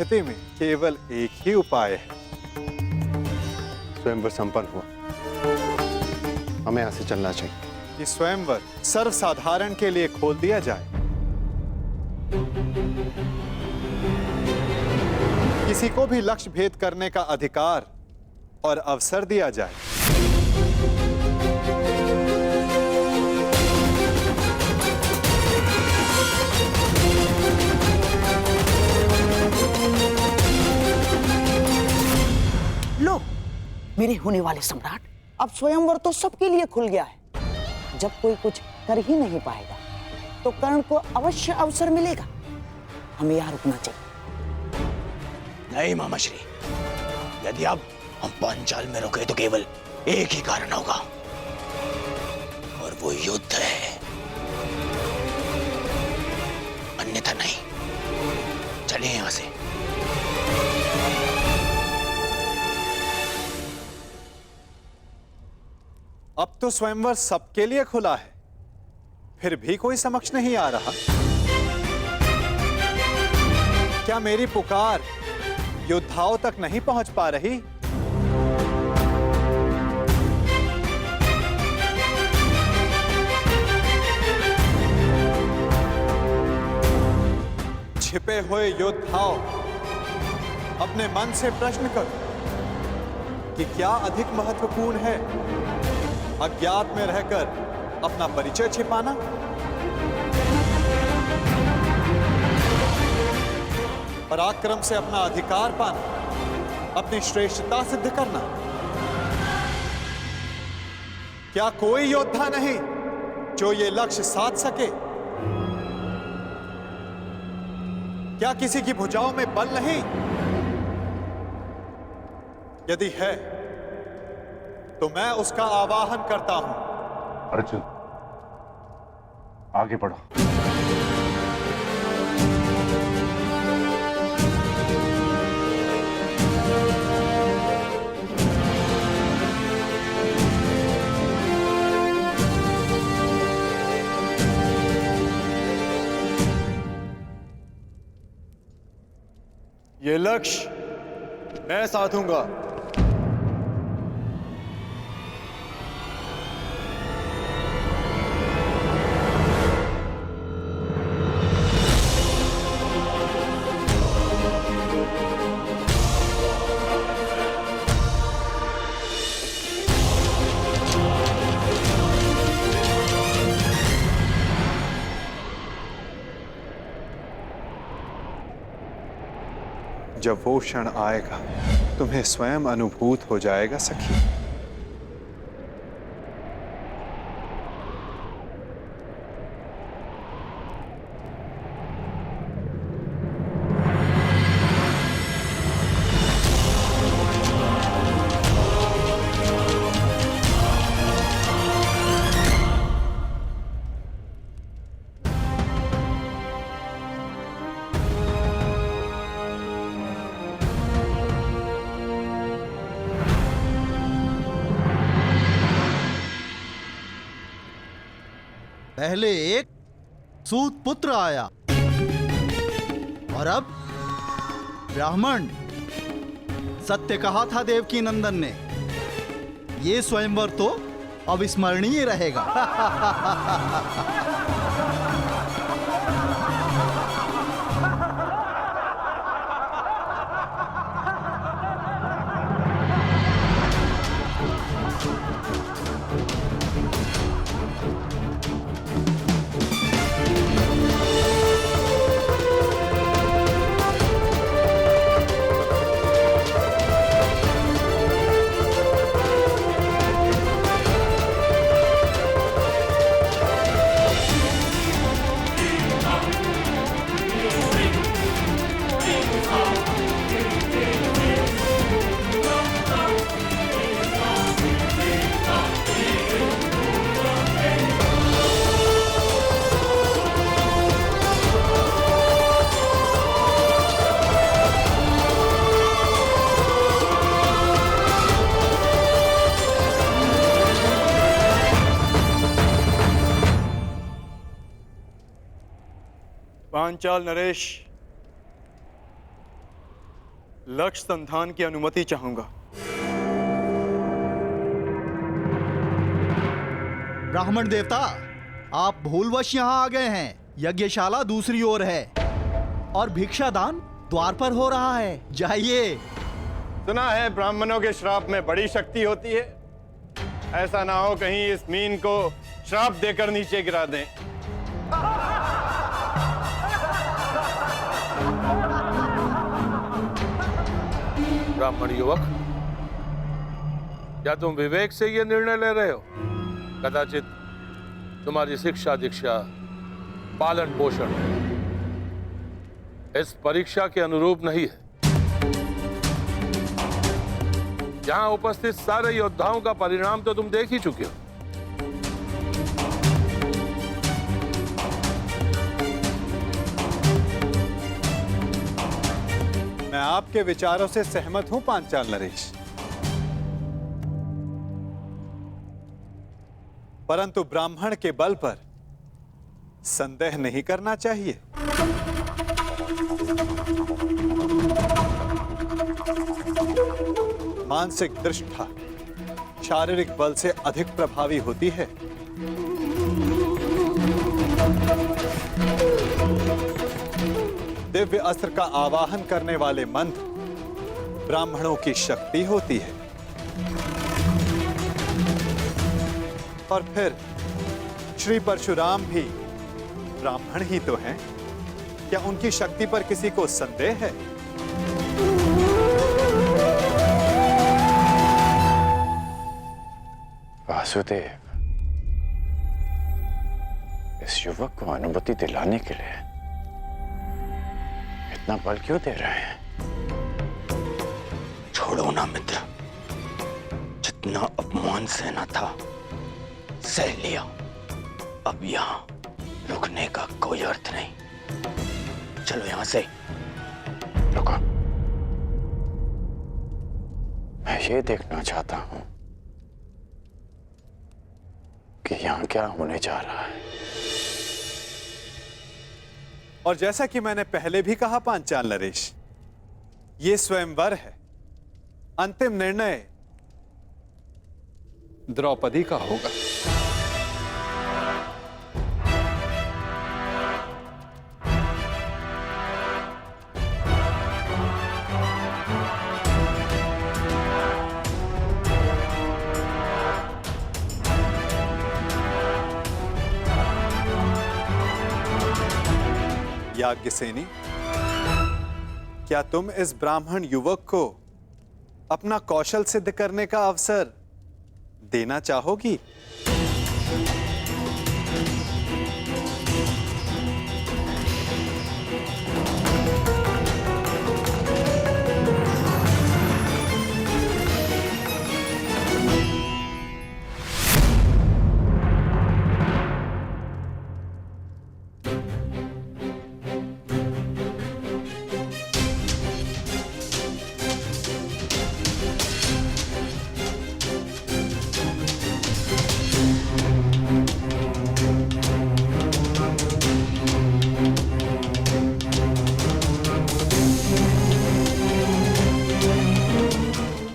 स्थिति में केवल एक ही उपाय है। स्वयंवर संपन्न हुआ, हमें यहां से चलना चाहिए। कि स्वयंवर सर्वसाधारण के लिए खोल दिया जाए। किसी को भी लक्ष्य भेद करने का अधिकार और अवसर दिया जाए। लो, मेरे होने वाले सम्राट, अब स्वयंवर तो सबके लिए खुल गया है। जब कोई कुछ कर ही नहीं पाएगा तो कर्ण को अवश्य अवसर मिलेगा। हमें यहाँ रुकना चाहिए। नहीं मामाश्री, यदि अब हम पांचाल में रुके तो केवल एक ही कारण होगा, और वो युद्ध है, अन्यथा नहीं। चलिए यहां से। अब तो स्वयंवर सबके लिए खुला है, फिर भी कोई समक्ष नहीं आ रहा। क्या मेरी पुकार योद्धाओं तक नहीं पहुंच पा रही? छिपे हुए योद्धाओं, अपने मन से प्रश्न करो कि क्या अधिक महत्वपूर्ण है, अज्ञात में रहकर अपना परिचय छिपाना, पराक्रम से अपना अधिकार पाना, अपनी श्रेष्ठता सिद्ध करना? क्या कोई योद्धा नहीं जो ये लक्ष्य साध सके? क्या किसी की भुजाओं में बल नहीं? यदि है तो मैं उसका आवाहन करता हूं। अर्जुन, आगे बढ़ो। ये लक्ष्य मैं साधूंगा। जब वो क्षण आएगा तुम्हें स्वयं अनुभूत हो जाएगा सखी। पहले एक सूत पुत्र आया और अब ब्राह्मण। सत्य कहा था देवकी नंदन ने, ये स्वयंवर तो अविस्मरणीय रहेगा। पांचाल नरेश, लक्ष्य संधान की अनुमति चाहूंगा। ब्राह्मण देवता, आप भूलवश यहाँ आ गए हैं। यज्ञशाला दूसरी ओर है और भिक्षादान द्वार पर हो रहा है। जाइए। सुना है ब्राह्मणों के श्राप में बड़ी शक्ति होती है। ऐसा ना हो कहीं इस मीन को श्राप देकर नीचे गिरा दें। ब्राह्मण युवक, क्या तुम विवेक से यह निर्णय ले रहे हो? कदाचित तुम्हारी शिक्षा दीक्षा, पालन पोषण इस परीक्षा के अनुरूप नहीं है। यहां उपस्थित सारे योद्धाओं का परिणाम तो तुम देख ही चुके हो। मैं आपके विचारों से सहमत हूं पांचाल नरेश, परंतु ब्राह्मण के बल पर संदेह नहीं करना चाहिए। मानसिक दृष्टा शारीरिक बल से अधिक प्रभावी होती है। दिव्य अस्त्र का आवाहन करने वाले मंत्र ब्राह्मणों की शक्ति होती है। और फिर श्री परशुराम भी ब्राह्मण ही तो हैं। क्या उनकी शक्ति पर किसी को संदेह है? वासुदेव, इस युवक को अनुमति दिलाने के लिए इतना बल क्यों दे रहे हैं? छोड़ो ना मित्र, जितना अपमान सहना था सह लिया। अब यहां रुकने का कोई अर्थ नहीं। चलो यहां से। रुको, मैं ये देखना चाहता हूं कि यहां क्या होने जा रहा है। और जैसा कि मैंने पहले भी कहा पांचाल नरेश, ये स्वयंवर है। अंतिम निर्णय द्रौपदी का होगा। याज्ञसेनी, क्या तुम इस ब्राह्मण युवक को अपना कौशल सिद्ध करने का अवसर देना चाहोगी?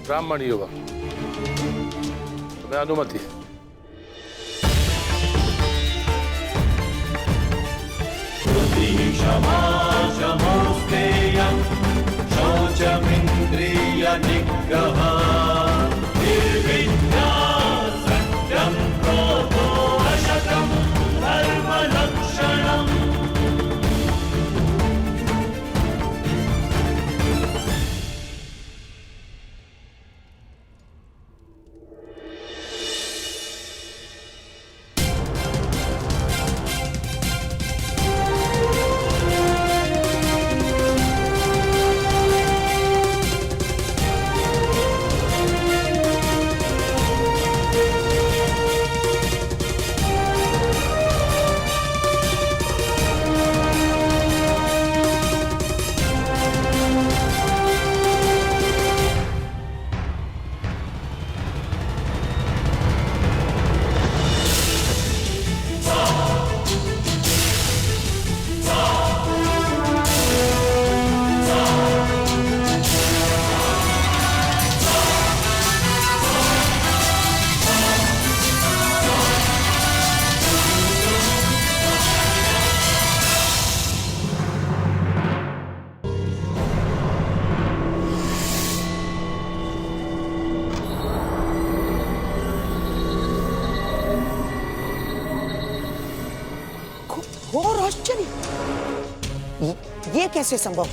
ब्राह्मण युवक, तुम्हें अनुमति है। घोर आश्चर्य, ये कैसे संभव?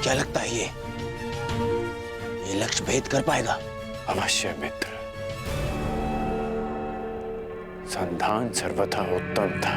क्या लगता है ये लक्ष्य भेद कर पाएगा? अवश्य मित्र, संधान सर्वथा उत्तम था।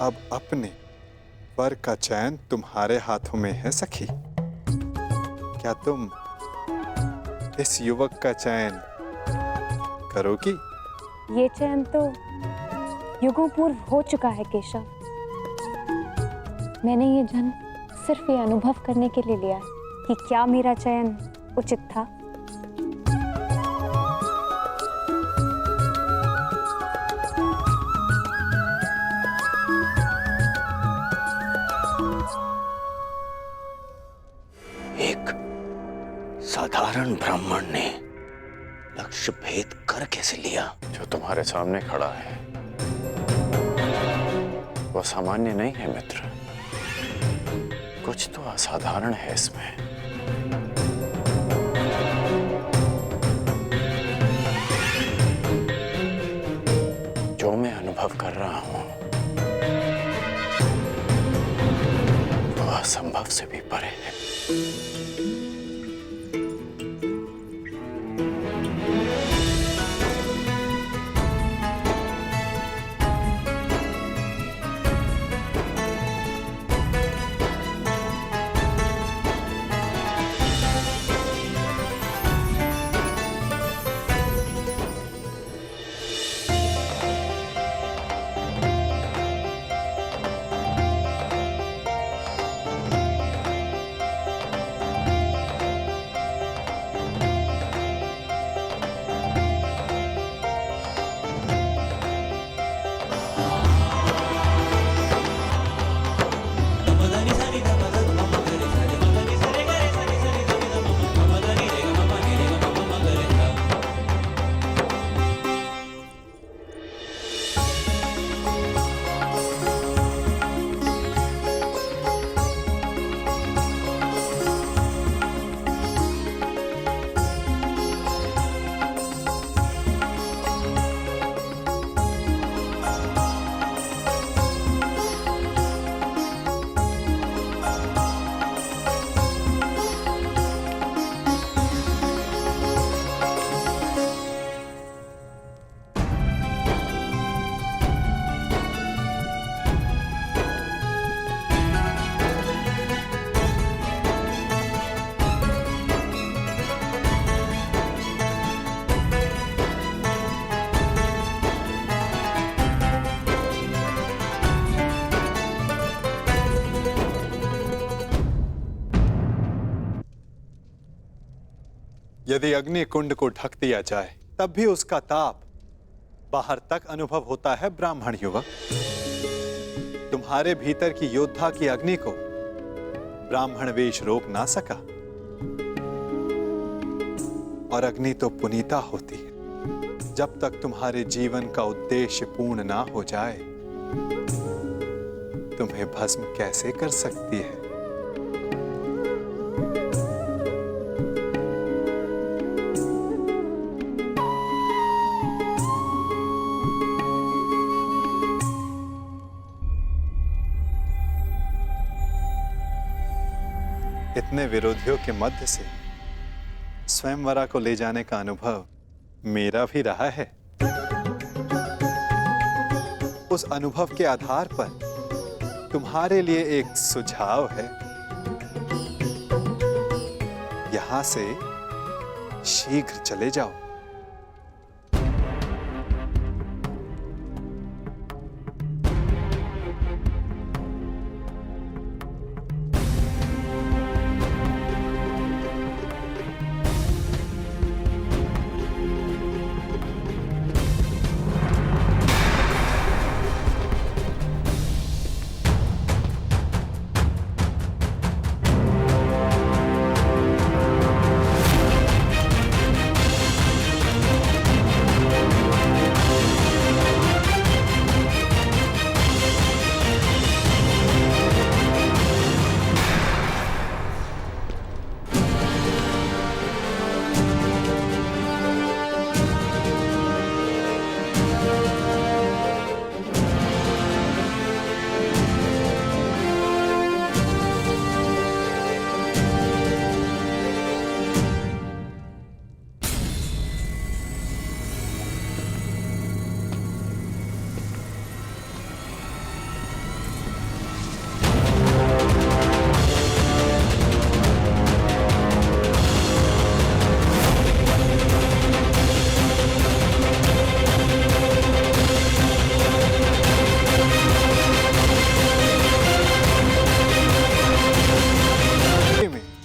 अब अपने वर का चयन तुम्हारे हाथों में है सखी। क्या तुम इस युवक का चयन करोगी? ये चयन तो युगों पूर्व हो चुका है केशव। मैंने ये जन्म सिर्फ ये अनुभव करने के लिए लिया है कि क्या मेरा चयन उचित था। एक साधारण ब्राह्मण ने लक्ष्य भेद कर कैसे लिया? जो तुम्हारे सामने खड़ा है वो सामान्य नहीं है मित्र, कुछ तो असाधारण है इसमें। जो मैं अनुभव कर रहा हूं वो असंभव से भी परे है। यदि अग्नि कुंड को ढक दिया जाए तब भी उसका ताप बाहर तक अनुभव होता है ब्राह्मण युवक। तुम्हारे भीतर की योद्धा की अग्नि को ब्राह्मण वेश रोक ना सका। और अग्नि तो पुनीता होती है। जब तक तुम्हारे जीवन का उद्देश्य पूर्ण ना हो जाए तुम्हें भस्म कैसे कर सकती है। इतने विरोधियों के मध्य से स्वयंवरा को ले जाने का अनुभव मेरा भी रहा है। उस अनुभव के आधार पर तुम्हारे लिए एक सुझाव है। यहां से शीघ्र चले जाओ।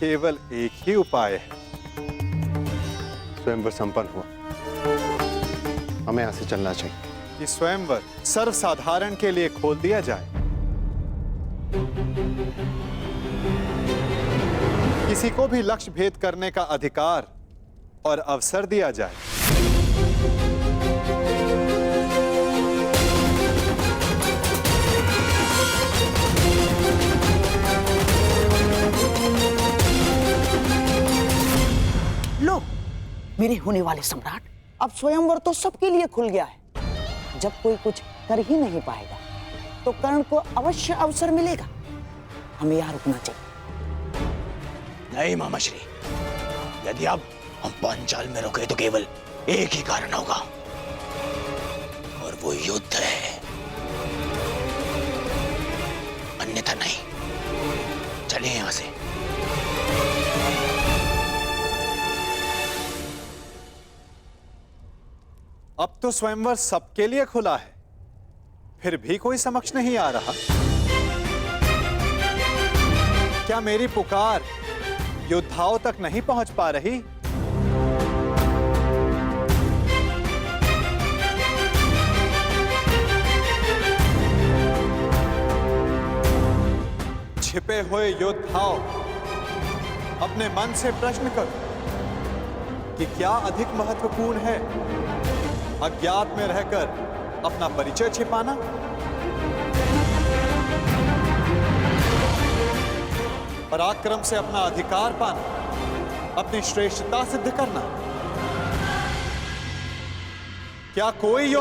केवल एक ही उपाय है। स्वयंवर संपन्न हुआ, हमें यहां से चलना चाहिए। कि स्वयंवर सर्वसाधारण के लिए खोल दिया जाए। किसी को भी लक्ष्य भेद करने का अधिकार और अवसर दिया जाए। लो, मेरे होने वाले सम्राट, अब स्वयंवर तो सबके लिए खुल गया है। जब कोई कुछ कर ही नहीं पाएगा तो कर्ण को अवश्य अवसर मिलेगा। हमें यहाँ रुकना चाहिए। नहीं मामा श्री, यदि अब हम पांचाल में रुके तो केवल एक ही कारण होगा और वो युद्ध है, अन्यथा नहीं। चलिए यहां से। अब तो स्वयंवर सबके लिए खुला है, फिर भी कोई समक्ष नहीं आ रहा। क्या मेरी पुकार योद्धाओं तक नहीं पहुंच पा रही? छिपे हुए योद्धाओं, अपने मन से प्रश्न करो कि क्या अधिक महत्वपूर्ण है, अज्ञात में रहकर अपना परिचय छिपाना पराक्रम से अपना अधिकार पाना, अपनी श्रेष्ठता सिद्ध करना? क्या कोई